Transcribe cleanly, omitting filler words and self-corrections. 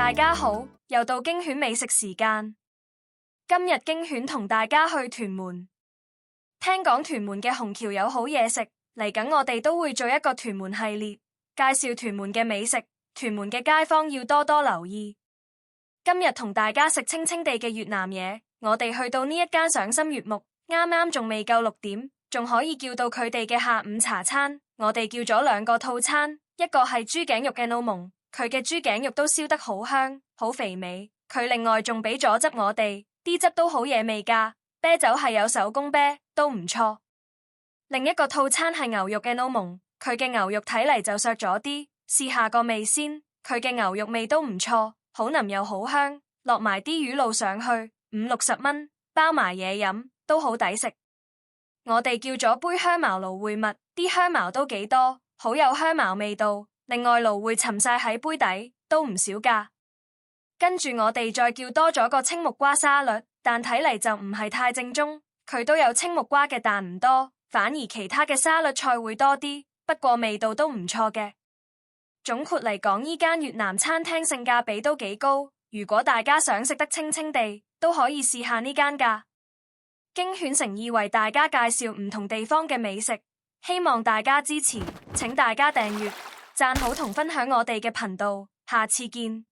大家好，又到精選美食時間。今日精選同大家去屯門。聽講屯門嘅紅橋有好嘢食，嚟緊我哋都會做一個屯門系列，介紹屯門嘅美食。屯門嘅街坊要多多留意。今日同大家食清清地嘅越南嘢，我哋去到呢一間賞心悅目，啱啱仲未夠6點，仲可以叫到佢哋嘅下午茶餐。我哋叫咗2個套餐，一個係豬頸肉嘅怒蒙，佢嘅豬頸肉都燒得好香，好肥美。佢另外仲俾咗汁我哋，啲汁都好野味㗎。啤酒係有手工啤，都唔錯。另一個套餐係牛肉嘅怒蒙，佢嘅牛肉睇嚟就削咗啲，試下個味先。佢嘅牛肉味都唔錯，好腍又好香，落埋啲魚露上去，50-60蚊，包埋嘢飲，都好抵食。我哋叫咗杯香茅蘆薈蜜，啲香茅都幾多，好有香茅味道。另外蘆薈沉晒喺杯底，都唔少㗎。跟住我哋再叫多咗個青木瓜沙律，但睇嚟就唔係太正宗。佢都有青木瓜嘅，但唔多，反而其他嘅沙律菜會多啲，不過味道都唔錯嘅。總括嚟講，呢間越南餐廳性價比都幾高，如果大家想食得清清地，都可以試下呢間㗎。精選誠意為大家介紹唔同地方嘅美食，希望大家支持，請大家訂閱、讚好同分享我哋嘅頻道，下次見。